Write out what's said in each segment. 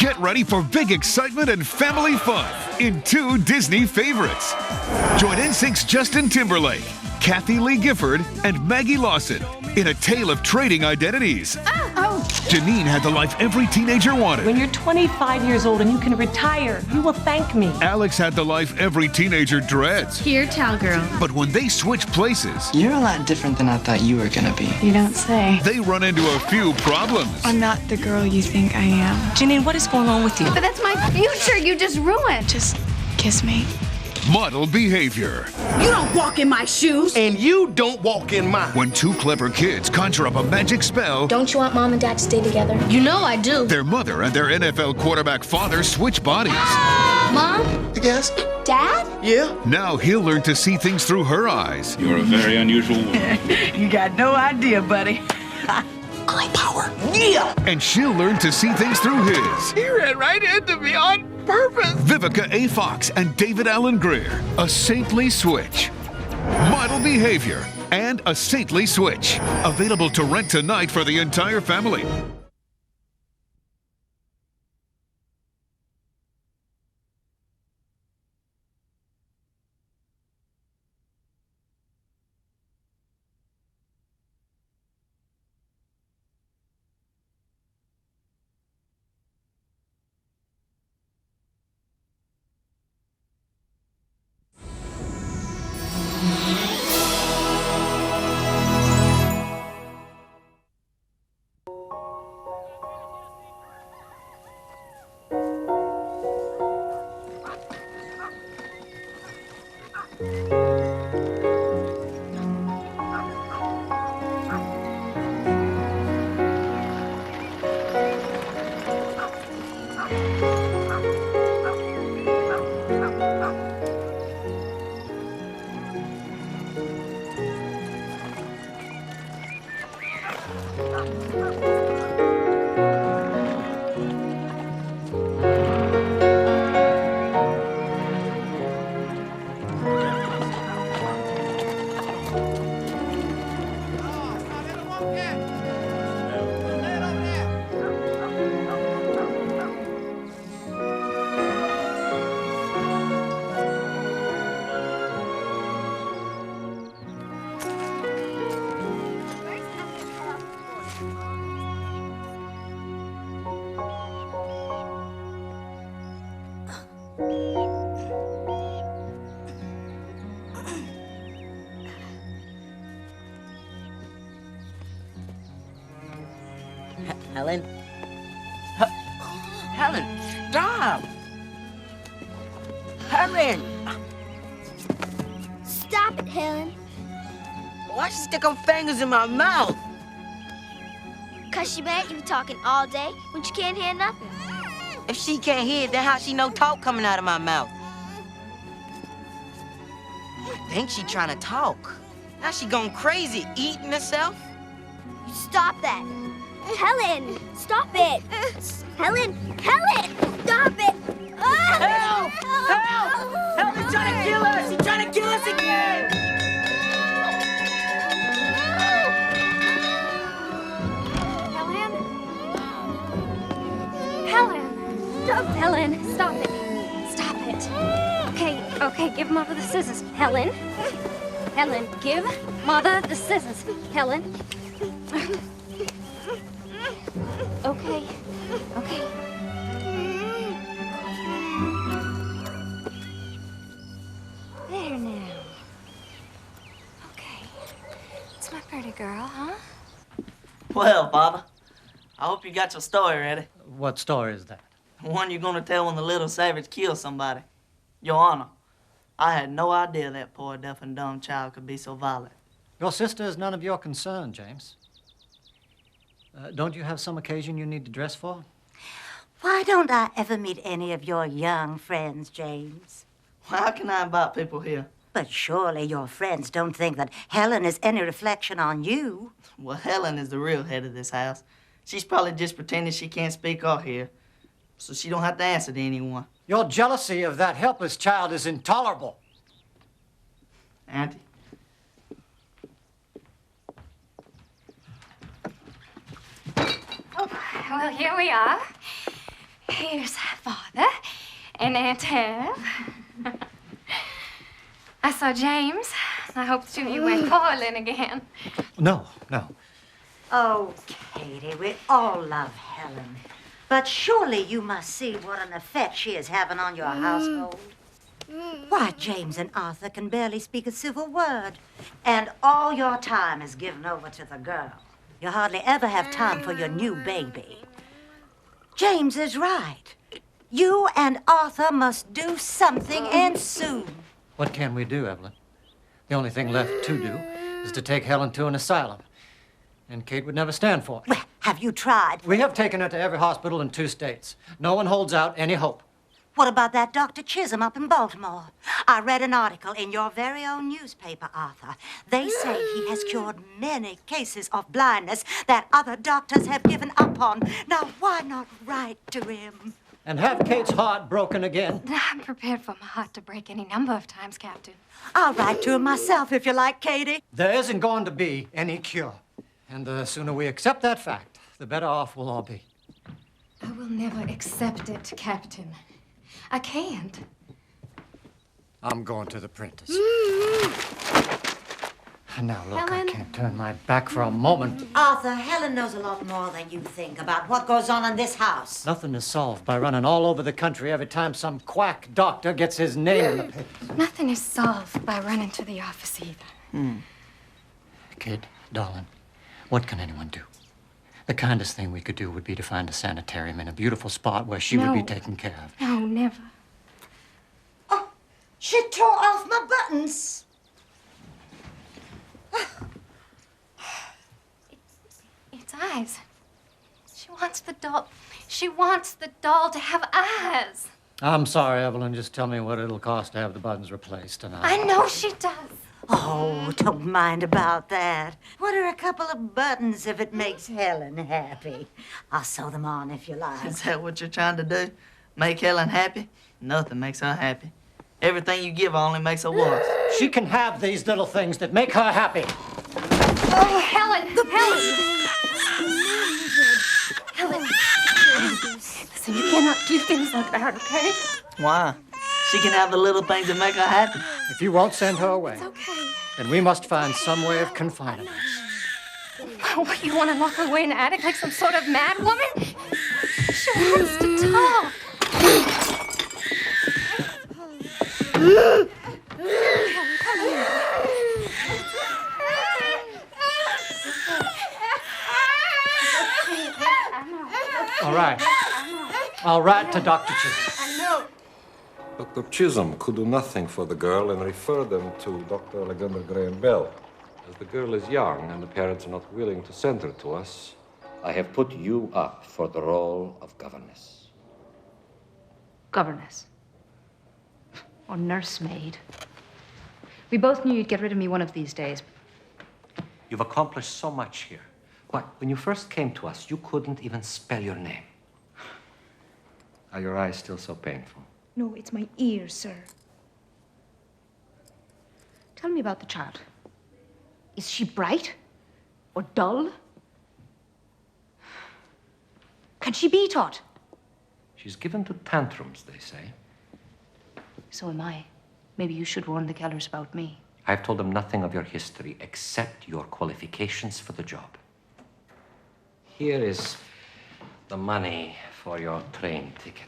Get ready for big excitement and family fun in 2 Disney favorites. Join NSYNC's Justin Timberlake, Kathy Lee Gifford, and Maggie Lawson in a tale of trading identities. Janine had the life every teenager wanted. When you're 25 years old and you can retire, you will thank me. Alex had the life every teenager dreads. Here, towel girl. But when they switch places, You're a lot different than I thought you were gonna be. You don't say. they run into a few problems. I'm not the girl you think I am. Janine, what is going on with you? But that's my future you just ruined. Just kiss me. Model behavior. You don't walk in my shoes. And you don't walk in mine. When 2 clever kids conjure up a magic spell, Don't you want Mom and Dad to stay together? You know I do. their mother and their NFL quarterback father switch bodies. Mom? Yes? Dad? Yeah? Now he'll learn to see things through her eyes. You're a very unusual woman. You got no idea, buddy. Girl power. Yeah! And she'll learn to see things through his. He ran right into me on purpose. Vivica A. Fox and David Allen Greer. A Saintly Switch. Model behavior and A Saintly Switch. Available to rent tonight for the entire family. Helen? Helen, stop! Helen! Stop it, Helen. Why'd she stick her fingers in my mouth? Cause she mad you talking all day when she can't hear nothing. If she can't hear it, then how she know talk coming out of my mouth? I think she trying to talk. Now she going crazy, eating herself. Stop that. Helen, stop it. Helen, Helen, stop it. Help! Help! Help! They're trying to kill us! He's trying to kill us again! Helen, stop. Helen, stop it. Stop it. Okay, give Mother the scissors. Helen, give Mother the scissors. Helen. Okay. There now. Okay. It's my pretty girl, huh? Well, Father, I hope you got your story ready. What story is that? The one you're gonna tell when the little savage kills somebody. Your Honor, I had no idea that poor deaf and dumb child could be so violent. Your sister is none of your concern, James. Don't you have some occasion you need to dress for? Why don't I ever meet any of your young friends, James? How can I invite people here? But surely your friends don't think that Helen is any reflection on you. Well, Helen is the real head of this house. She's probably just pretending she can't speak or hear, so she don't have to answer to anyone. Your jealousy of that helpless child is intolerable. Auntie? Well, here we are. here's Father and Aunt Hev. I saw James. I hope the two of you went quarreling again. No. Oh, Katie, we all love Helen. But surely you must see what an effect she is having on your household. Why, James and Arthur can barely speak a civil word. And all your time is given over to the girl. You hardly ever have time for your new baby. James is right. You and Arthur must do something, and soon. What can we do, Evelyn? The only thing left to do is to take Helen to an asylum. And Kate would never stand for it. Well, have you tried? We have taken her to every hospital in 2 states. No one holds out any hope. What about that Dr. Chisholm up in Baltimore? I read an article in your very own newspaper, Arthur. They say he has cured many cases of blindness that other doctors have given up on. Now, why not write to him? And have Kate's heart broken again. I'm prepared for my heart to break any number of times, Captain. I'll write to him myself if you like, Katie. There isn't going to be any cure. And the sooner we accept that fact, the better off we'll all be. I will never accept it, Captain. I can't. I'm going to the prentice. Now, look, Helen. I can't turn my back for a moment. Arthur, Helen knows a lot more than you think about what goes on in this house. Nothing is solved by running all over the country every time some quack doctor gets his name in the papers. Nothing is solved by running to the office either. Kid, darling, what can anyone do? The kindest thing we could do would be to find a sanitarium in a beautiful spot where she would be taken care of. No, never. Oh, she tore off my buttons. It's eyes. She wants the doll. She wants the doll to have eyes. I'm sorry, Evelyn. Just tell me what it'll cost to have the buttons replaced, and I know she does. Oh, don't mind about that. What are a couple of buttons if it makes Helen happy? I'll sew them on if you like. Is that what you're trying to do? Make Helen happy? Nothing makes her happy. Everything you give her only makes her worse. She can have these little things that make her happy. Oh, Helen! Helen! Listen, you cannot do things like that, okay? Why? She can have the little things that make her happy. If you won't send her away, It's okay. then we must find some way of confining her. What, you want to lock her away in the attic like some sort of mad woman? She wants to talk. All right. I'll write to Dr. Chisholm. Dr. Chisholm could do nothing for the girl and referred them to Dr. Alexander Graham Bell. As the girl is young and the parents are not willing to send her to us, I have put you up for the role of governess. Governess. Or nursemaid. We both knew you'd get rid of me one of these days. You've accomplished so much here. Why, when you first came to us, you couldn't even spell your name. Are your eyes still so painful? No, it's my ears, sir. Tell me about the child. Is she bright? Or dull? Can she be taught? She's given to tantrums, they say. So am I. Maybe you should warn the Kellers about me. I've told them nothing of your history except your qualifications for the job. Here is the money for your train ticket.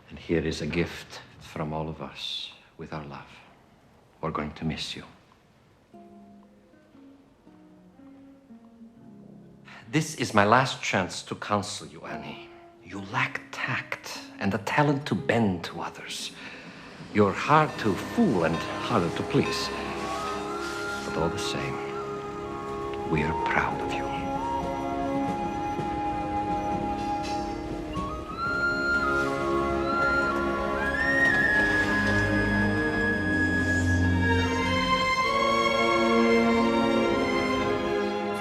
And here is a gift from all of us with our love. We're going to miss you. This is my last chance to counsel you, Annie. You lack tact and the talent to bend to others. You're hard to fool and harder to please. But all the same, we're proud of you.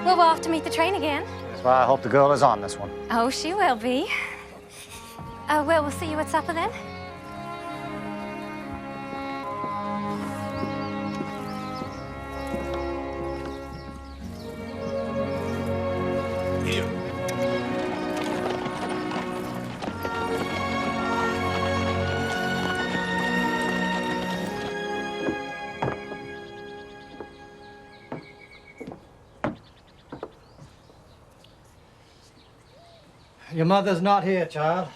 Well, we're off to meet the train again. That's why I hope the girl is on this one. Oh, she will be. Well, we'll see you at supper then. Your mother's not here, child.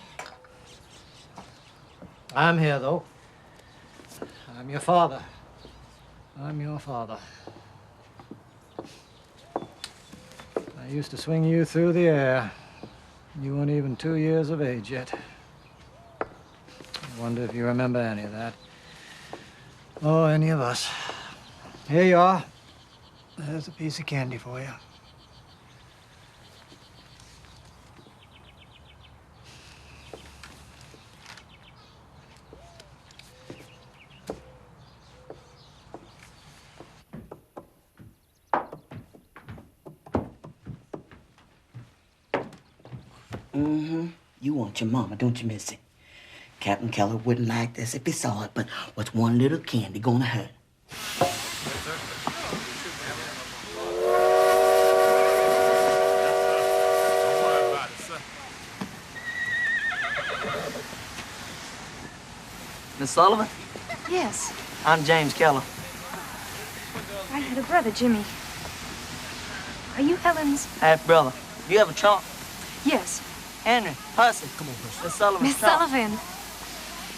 I'm here, though. I'm your father. I'm your father. I used to swing you through the air. You weren't even 2 years of age yet. I wonder if you remember any of that. Or any of us. Here you are. There's a piece of candy for you. Mm-hmm. You want your mama, don't you, Missy? Captain Keller wouldn't like this if he saw it, but what's one little candy gonna hurt? Miss Sullivan? Yes. I'm James Keller. I had a brother, Jimmy. Are you Helen's? Half-brother. You have a trunk? Yes. Henry, Hussey. Come on, Miss Sullivan. Miss Sullivan.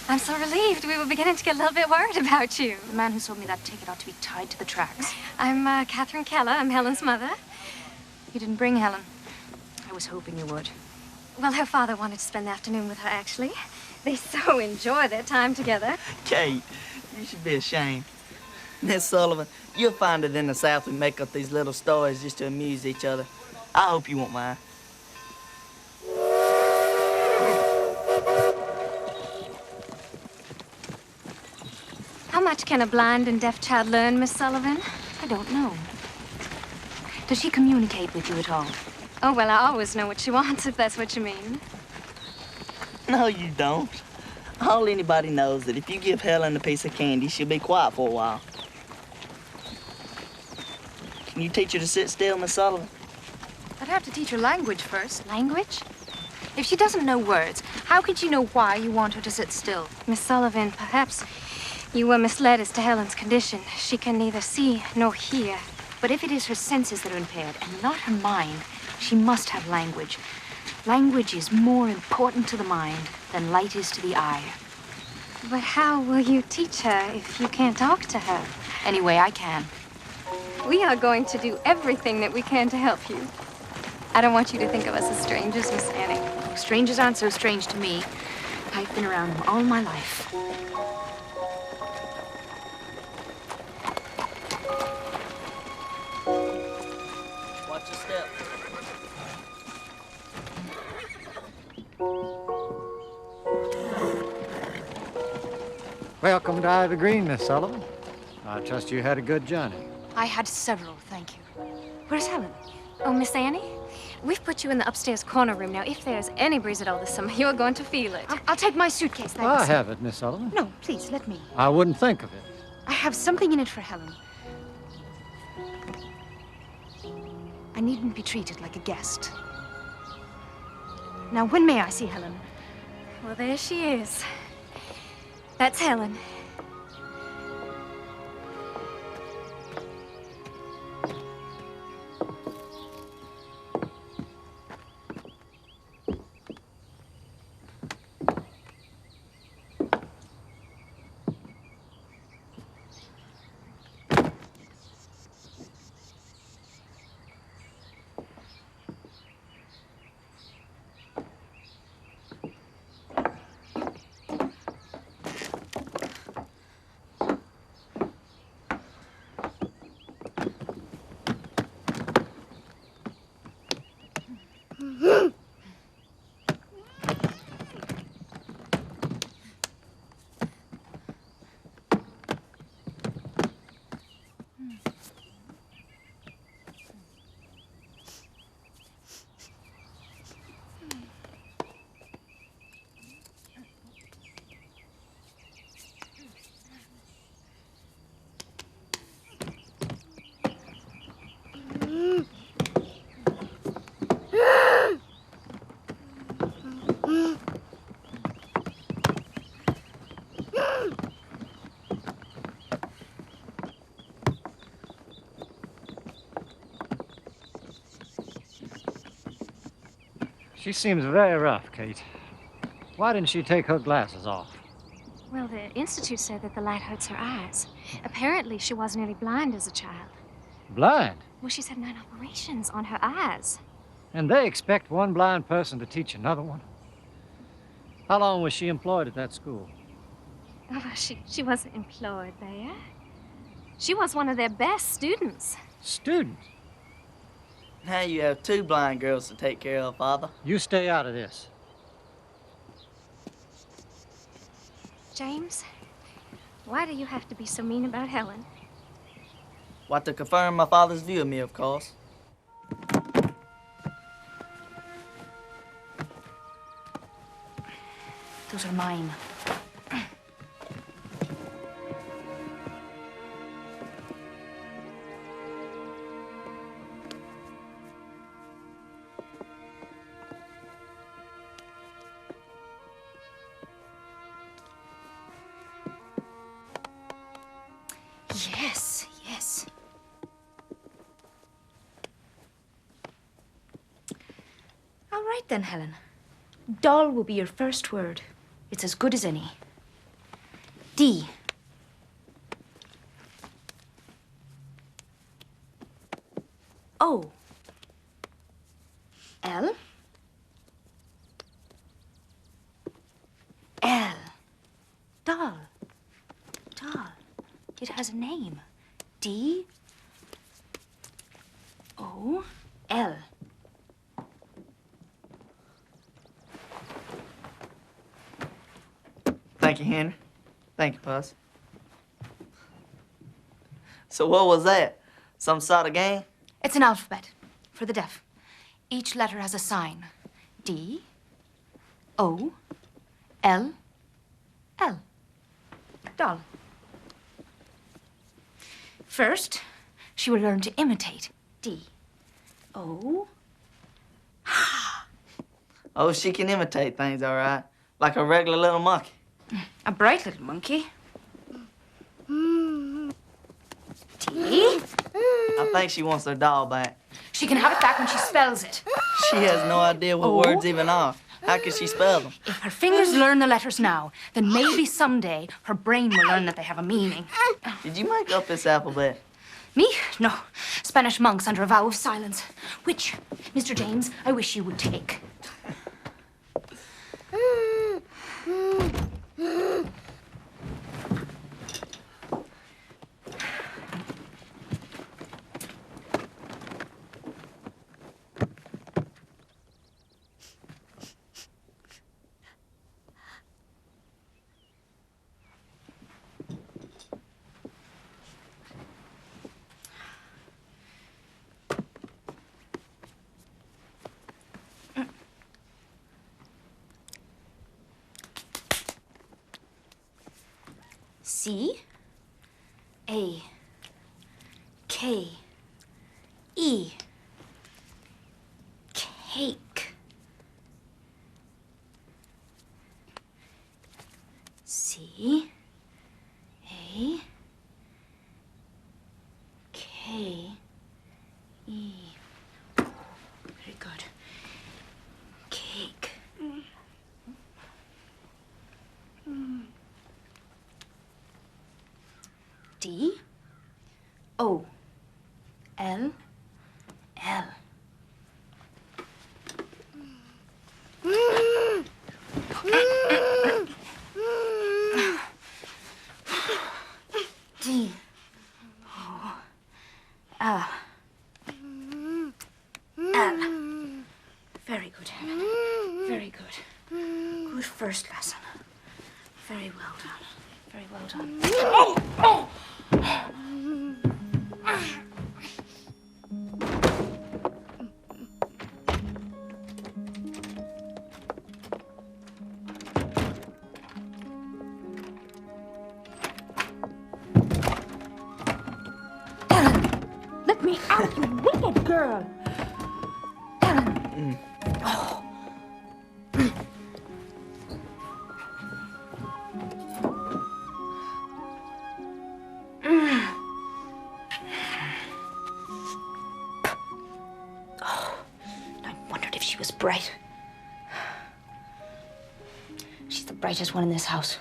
I'm so relieved. We were beginning to get a little bit worried about you. The man who sold me that ticket ought to be tied to the tracks. I'm Catherine Keller. I'm Helen's mother. You didn't bring Helen. I was hoping you would. Well, her father wanted to spend the afternoon with her, actually. They so enjoy their time together. Kate, you should be ashamed. Miss Sullivan, you'll find it in the South we make up these little stories just to amuse each other. I hope you won't mind. How much can a blind and deaf child learn, Miss Sullivan? I don't know. Does she communicate with you at all? Oh, well, I always know what she wants, if that's what you mean. No, you don't. All anybody knows that if you give Helen a piece of candy, she'll be quiet for a while. Can you teach her to sit still, Miss Sullivan? I'd have to teach her language first. Language? If she doesn't know words, how could she know why you want her to sit still? Miss Sullivan, perhaps you were misled as to Helen's condition. She can neither see nor hear. But if it is her senses that are impaired and not her mind, she must have language. Language is more important to the mind than light is to the eye. But how will you teach her if you can't talk to her? Anyway, I can. We are going to do everything that we can to help you. I don't want you to think of us as strangers, Miss Annie. Strangers aren't so strange to me. I've been around them all my life. Watch your step. Welcome to Ivy Green, Miss Sullivan. I trust you had a good journey. I had several, thank you. Where's Helen? Oh, Miss Annie, we've put you in the upstairs corner room. Now, if there's any breeze at all this summer, you're going to feel it. I'll take my suitcase, thanks. I have it, Miss Sullivan. No, please, let me. I wouldn't think of it. I have something in it for Helen. I needn't be treated like a guest. Now, when may I see Helen? Well, there she is. That's Helen. She seems very rough, Kate. Why didn't she take her glasses off? Well, the Institute said that the light hurts her eyes. Apparently, she was nearly blind as a child. Blind? Well, she's had 9 operations on her eyes. And they expect one blind person to teach another one? How long was she employed at that school? Oh, well, she wasn't employed there. She was one of their best students. Student? Now you have 2 blind girls to take care of, Father. You stay out of this. James, why do you have to be so mean about Helen? What, to confirm my father's view of me, of course. Those are mine. Yes, yes. All right then, Helen. Doll will be your first word. It's as good as any. D. O. L. L. Doll. Doll. It has a name. D. O. L. Thank you, Henry. Thank you, Puss. So what was that? Some sort of game? It's an alphabet for the deaf. Each letter has a sign. D. O. L. L. Doll. First, she will learn to imitate. D. O. Oh, she can imitate things, all right. Like a regular little monkey. A bright little monkey. D. I think she wants her doll back. She can have it back when she spells it. She has no idea what words even are. How can she spell them? If her fingers learn the letters now, then maybe someday her brain will learn that they have a meaning. Did you make up this alphabet? Me? No. Spanish monks under a vow of silence. Which, Mr. James, I wish you would take. C. A. K. E. Cake. C. A. K. E. Very good. Cake. D. O. L. L. D. O. L. L. Very good, Helen. Very good. Good first lesson. Very well done. Very well done. Oh! Oh! Let me out, you wicked girl! Ellen! Oh. Oh, I wondered if she was bright. brightest one in this house.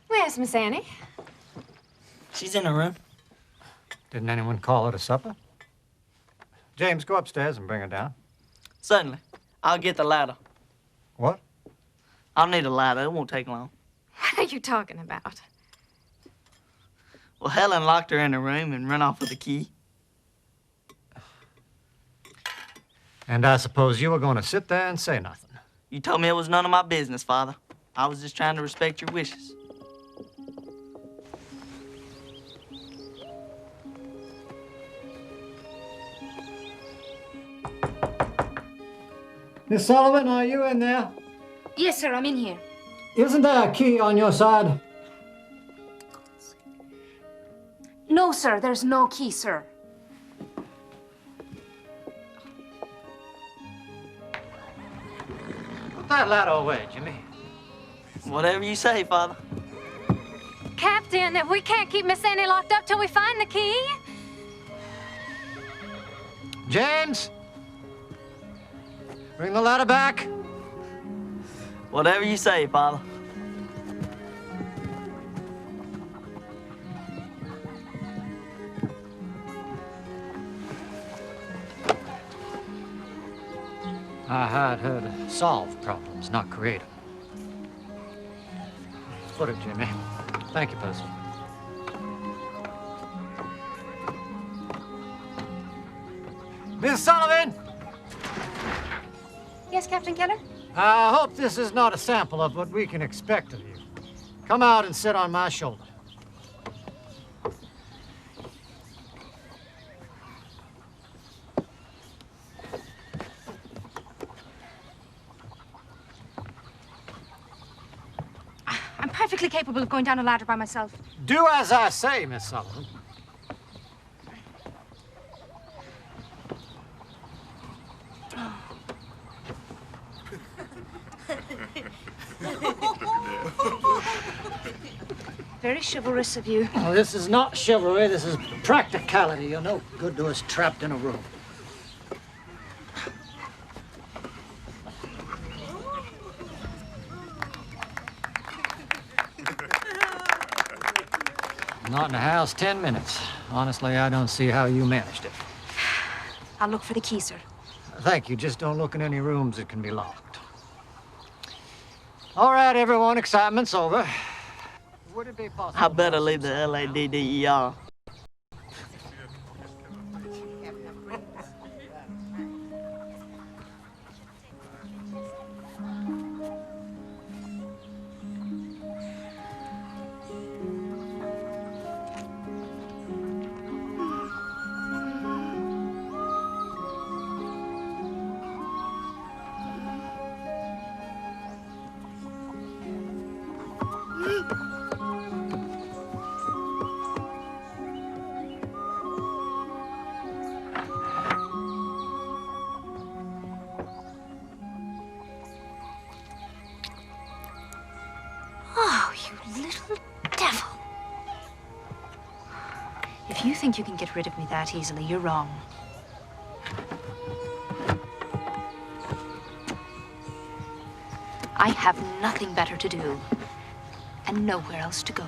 Where's Miss Annie? She's in her room. Didn't anyone call her to supper? James, go upstairs and bring her down. Certainly. I'll get the ladder. What? I'll need a ladder. It won't take long. What are you talking about? Well, Helen locked her in her room and ran off with the key. And I suppose you were going to sit there and say nothing. You told me it was none of my business, Father. I was just trying to respect your wishes. Miss Sullivan, are you in there? Yes, sir, I'm in here. Isn't there a key on your side? No, sir, there's no key, sir. Put that ladder away, Jimmy. Whatever you say, Father. Captain, we can't keep Miss Annie locked up till we find the key. James! Bring the ladder back. Whatever you say, Father. I hired her to solve problems, not create them. Put it, Jimmy. Thank you, Percy. Miss Sullivan! Yes, Captain Keller? I hope this is not a sample of what we can expect of you. Come out and sit on my shoulder. I'm perfectly capable of going down a ladder by myself. Do as I say, Miss Sullivan. Very chivalrous of you. Oh, this is not chivalry, this is practicality. You're no good to us trapped in a room. Not in the house 10 minutes. Honestly, I don't see how you managed it. I'll look for the key, sir. Thank you. Just don't look in any rooms that can be locked. All right, everyone, excitement's over. Would it be possible? I better leave the LADDER. Oh, you little devil. If you think you can get rid of me that easily, you're wrong. I have nothing better to do, and nowhere else to go.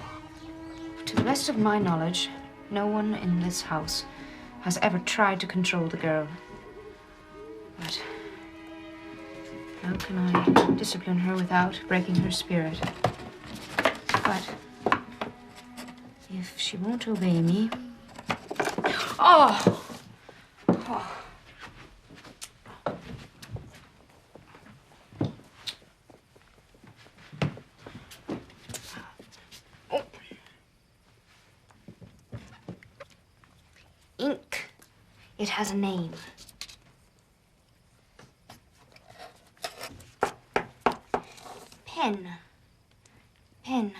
To the best of my knowledge, no one in this house has ever tried to control the girl. But how can I discipline her without breaking her spirit? But if she won't obey me... Oh! Oh. Ink. It has a name. Pen. Pen.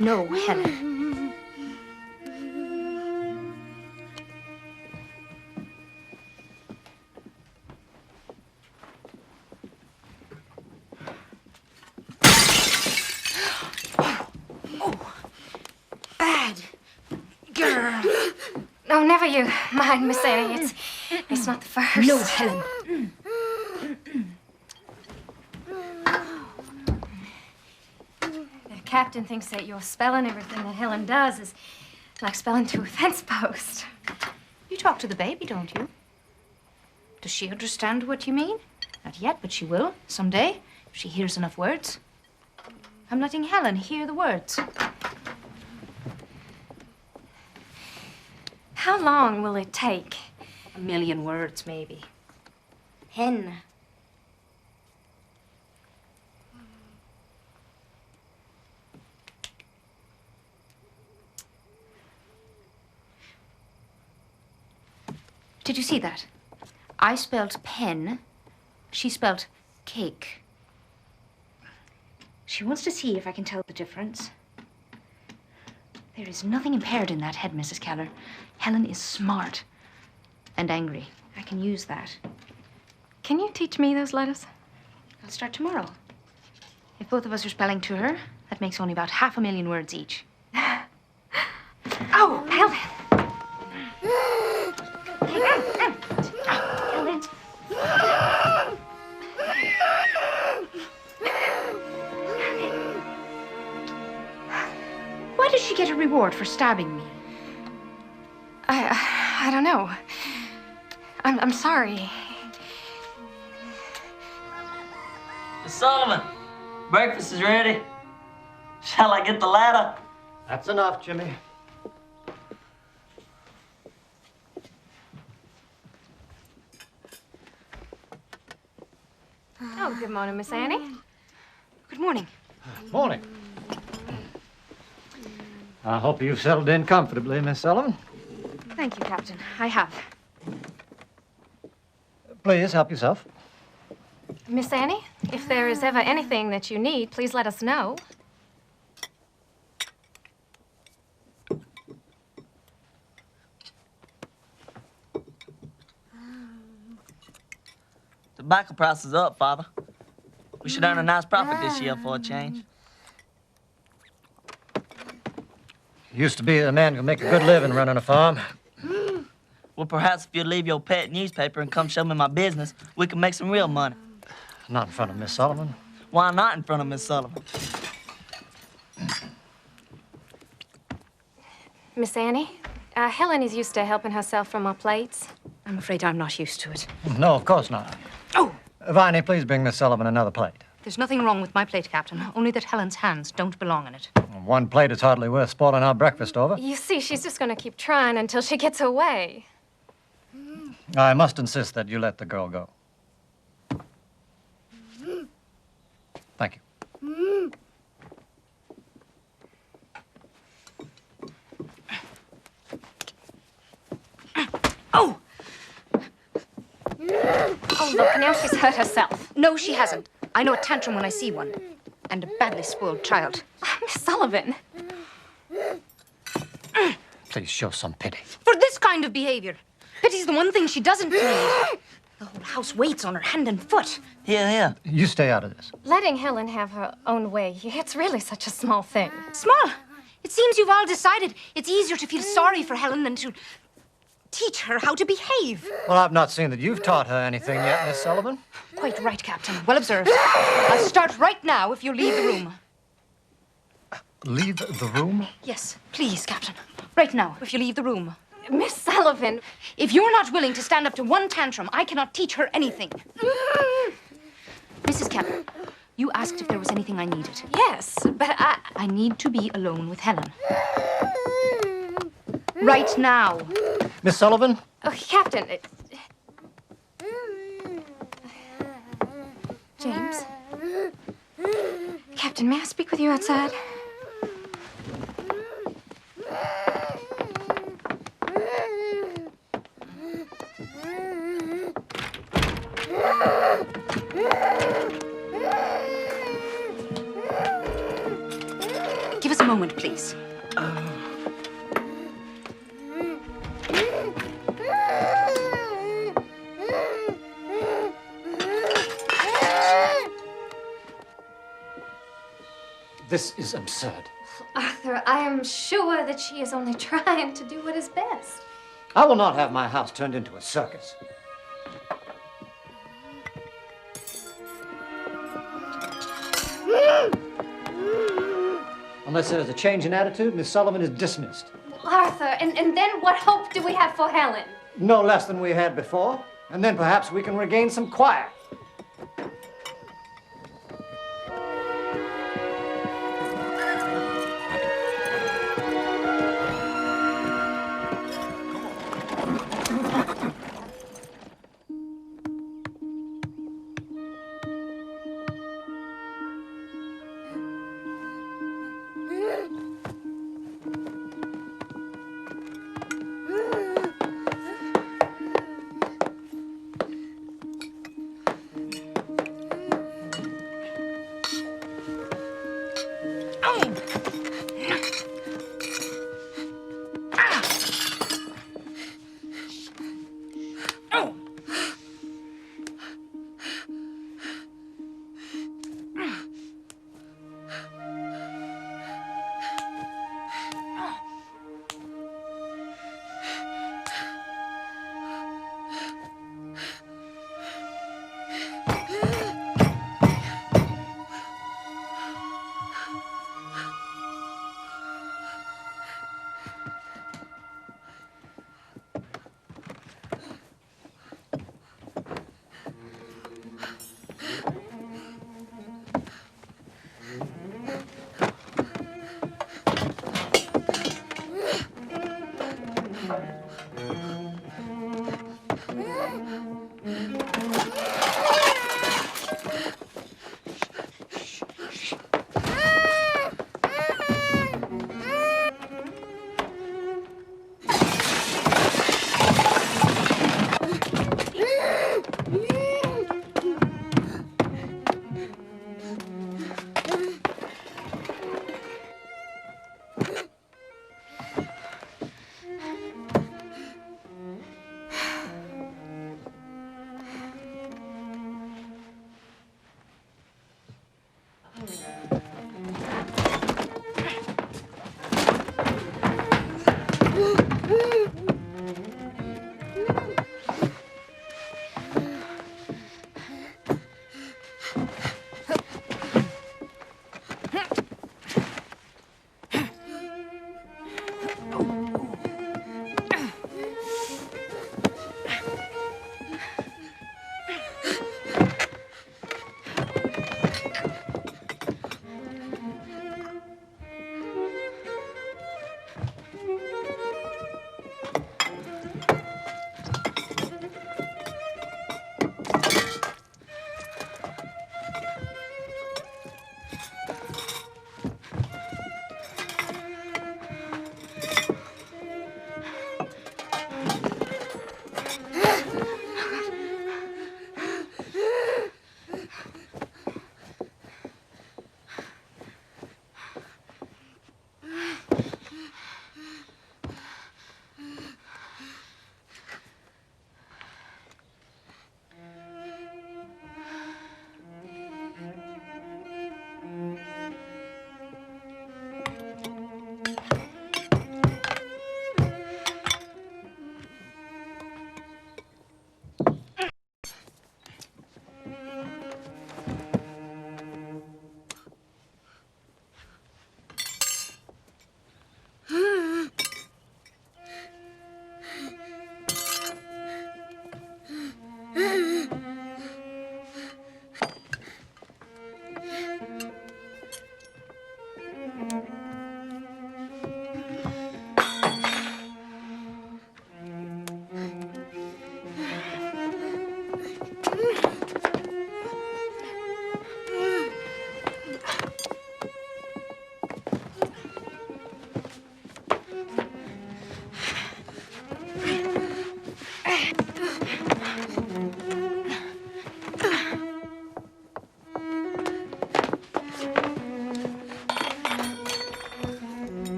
No, Helen. girl. No, never you mind, Miss Annie. It's not the first. No, Helen. The captain thinks that you're spelling everything that Helen does is like spelling to a fence post. You talk to the baby, don't you? Does she understand what you mean? Not yet, but she will someday if she hears enough words. I'm letting Helen hear the words. How long will it take? 1,000,000 words, maybe. Hen. Did you see that? I spelled pen. She spelled cake. She wants to see if I can tell the difference. There is nothing impaired in that head, Mrs. Keller. Helen is smart and angry. I can use that. Can you teach me those letters? I'll start tomorrow. If both of us are spelling to her, that makes only about 500,000 words each. Oh, Helen! Helen. Why does she get a reward for stabbing me? I don't know. I'm sorry. Miss Sullivan, breakfast is ready. Shall I get the ladder? That's enough, Jimmy. Oh, good morning, Miss Annie. Good morning. Morning. I hope you've settled in comfortably, Miss Sullivan. Thank you, Captain. I have. Please, help yourself. Miss Annie, if there is ever anything that you need, please let us know. Tobacco price is up, Father. We should earn a nice profit this year for a change. Used to be a man could make a good living running a farm. Well, perhaps if you'd leave your pet newspaper and come show me my business, we can make some real money. Not in front of Miss Sullivan. Why not in front of Miss Sullivan? Miss Annie, Helen is used to helping herself from our plates. I'm afraid I'm not used to it. No, of course not. Oh! Viney, please bring Miss Sullivan another plate. There's nothing wrong with my plate, Captain, only that Helen's hands don't belong in it. One plate is hardly worth spoiling our breakfast over. You see, she's just going to keep trying until she gets away. I must insist that you let the girl go. Thank you. Oh! Oh, look, now she's hurt herself. No, she hasn't. I know a tantrum when I see one. And a badly spoiled child. Miss Sullivan. Please show some pity. For this kind of behavior. Pity's the one thing she doesn't need. The whole house waits on her hand and foot. Here, here. You stay out of this. Letting Helen have her own way, it's really such a small thing. Small? It seems you've all decided it's easier to feel sorry for Helen than to teach her how to behave. Well, I've not seen that you've taught her anything yet, Miss Sullivan. Quite right, Captain. Well observed. I'll start right now if you'll leave the room. Leave the room? Yes, please, Captain. Right now, if you leave the room. Miss Sullivan. If you're not willing to stand up to one tantrum, I cannot teach her anything. Mrs. Keller, you asked if there was anything I needed. Yes, but I need to be alone with Helen. Right now. Miss Sullivan? Oh, Captain. James? Captain, may I speak with you outside? Give us a moment, please. This is absurd. Arthur, I am sure that she is only trying to do what is best. I will not have my house turned into a circus. Unless there's a change in attitude, Miss Sullivan is dismissed. Arthur, and then what hope do we have for Helen? No less than we had before, and then perhaps we can regain some quiet.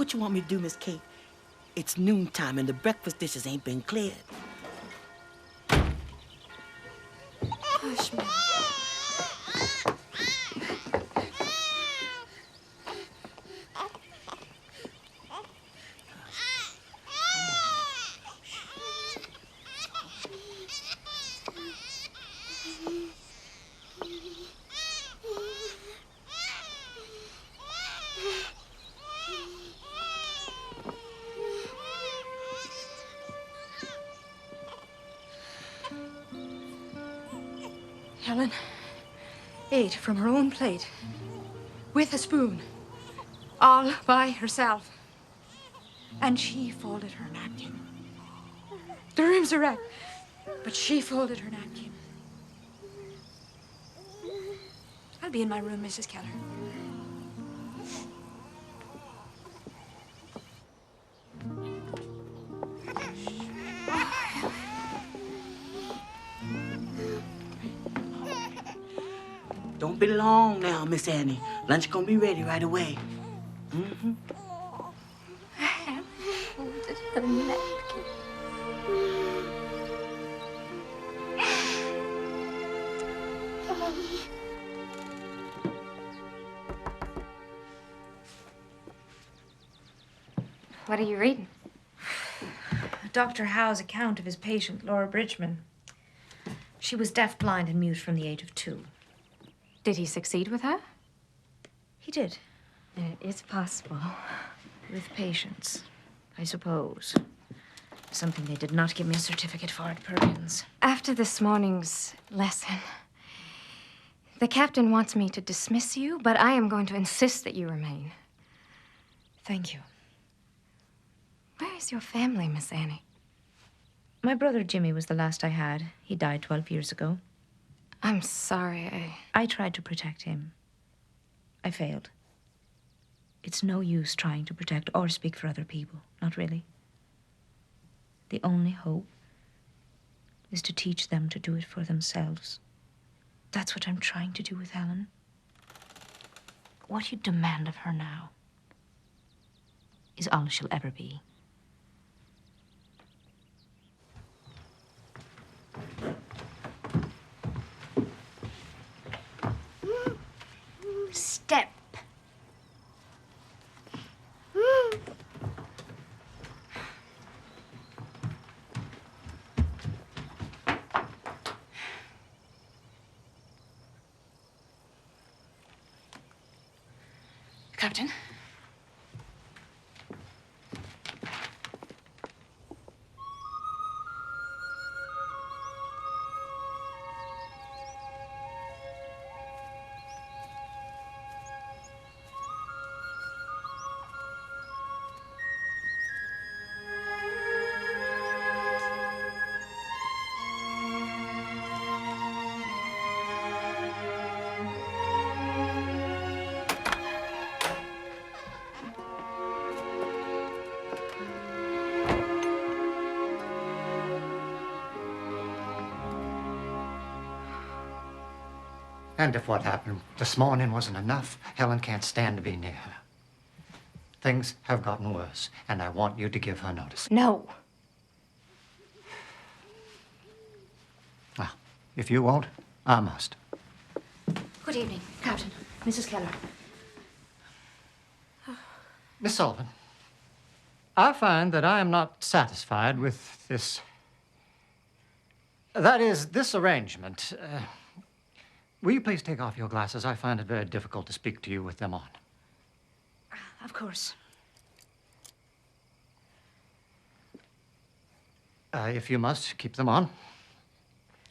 What you want me to do, Miss Kate? It's noontime and the breakfast dishes ain't been cleared. Hush, Maggie. Helen ate from her own plate with a spoon, all by herself. And she folded her napkin. The room's a wreck, but she folded her napkin. I'll be in my room, Mrs. Keller. Don't be long now, Miss Annie. Lunch gonna be ready right away. Folded her napkin. What are you reading? Dr. Howe's account of his patient, Laura Bridgman. She was deaf-blind and mute from the age of 2. Did he succeed with her? He did. It is possible. With patience, I suppose. Something they did not give me a certificate for at Perkins. After this morning's lesson, the captain wants me to dismiss you, but I am going to insist that you remain. Thank you. Where is your family, Miss Annie? My brother Jimmy was the last I had. He died 12 years ago. I'm sorry. I tried to protect him. I failed. It's no use trying to protect or speak for other people. Not really. The only hope is to teach them to do it for themselves. That's what I'm trying to do with Helen. What you demand of her now is all she'll ever be. Step. Captain? And if what happened this morning wasn't enough, Helen can't stand to be near her. Things have gotten worse, and I want you to give her notice. No. Well, if you won't, I must. Good evening, Captain. Mrs. Keller. Miss Sullivan, I find that I am not satisfied with this... That is, this arrangement. Will you please take off your glasses? I find it very difficult to speak to you with them on. Of course. If you must, keep them on.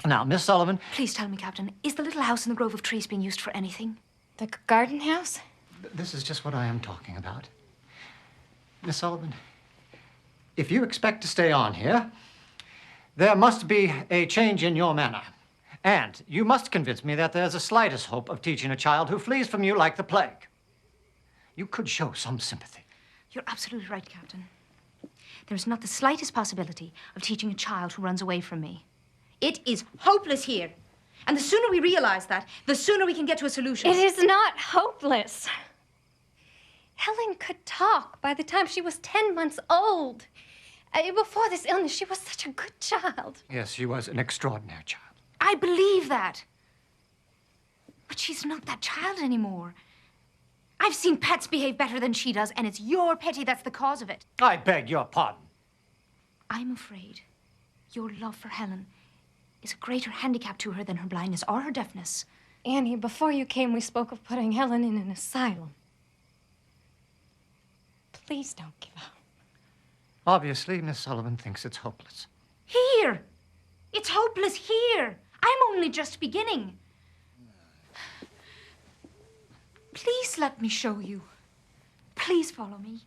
Now, Miss Sullivan... Please tell me, Captain, is the little house in the grove of trees being used for anything? The garden house? This is just what I am talking about. Miss Sullivan, if you expect to stay on here, there must be a change in your manner. And you must convince me that there's the slightest hope of teaching a child who flees from you like the plague. You could show some sympathy. You're absolutely right, Captain. There's not the slightest possibility of teaching a child who runs away from me. It is hopeless here. And the sooner we realize that, the sooner we can get to a solution. It is not hopeless. Helen could talk by the time she was 10 months old. Before this illness, she was such a good child. Yes, she was an extraordinary child. I believe that. But she's not that child anymore. I've seen pets behave better than she does, and it's your pity that's the cause of it. I beg your pardon. I'm afraid your love for Helen is a greater handicap to her than her blindness or her deafness. Annie, before you came, we spoke of putting Helen in an asylum. Please don't give up. Obviously, Miss Sullivan thinks it's hopeless. Here! It's hopeless here. I'm only just beginning. Please let me show you. Please follow me.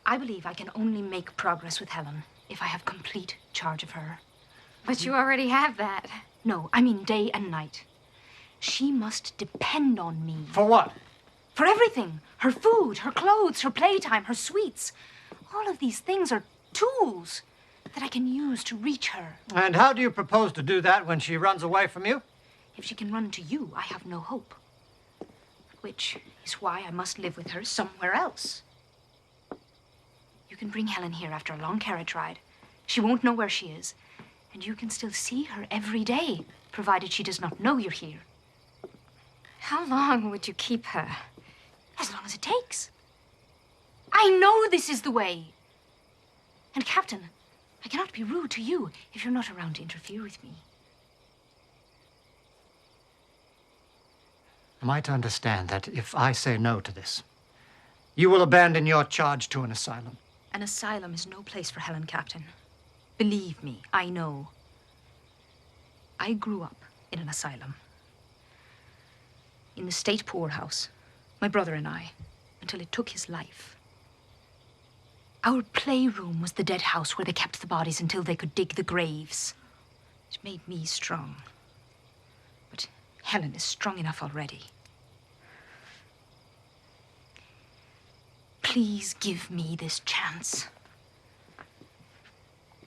I believe I can only make progress with Helen if I have complete charge of her. But you already have that. No, I mean day and night. She must depend on me. For what? For everything. Her food, her clothes, her playtime, her sweets. All of these things are tools that I can use to reach her. And how do you propose to do that when she runs away from you? If she can run to you, I have no hope. Which is why I must live with her somewhere else. You can bring Helen here after a long carriage ride. She won't know where she is. And you can still see her every day, provided she does not know you're here. How long would you keep her? As long as it takes. I know this is the way. And, Captain, I cannot be rude to you if you're not around to interfere with me. Am I to understand that if I say no to this, you will abandon your charge to an asylum? An asylum is no place for Helen, Captain. Believe me, I know. I grew up in an asylum. In the state poorhouse, my brother and I, until it took his life. Our playroom was the dead house where they kept the bodies until they could dig the graves. It made me strong. But Helen is strong enough already. Please give me this chance.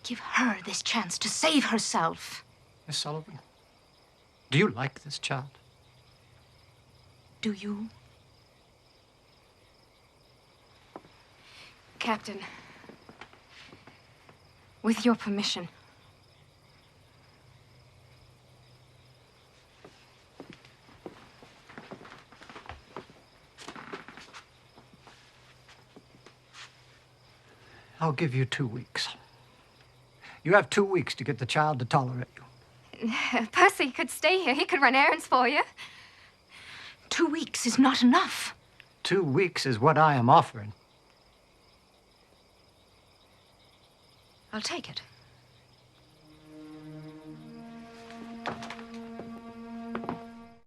Give her this chance to save herself. Miss Sullivan, do you like this child? Do you? Captain, with your permission. I'll give you 2 weeks. You have 2 weeks to get the child to tolerate you. Percy could stay here. He could run errands for you. 2 weeks is not enough. 2 weeks is what I am offering. I'll take it.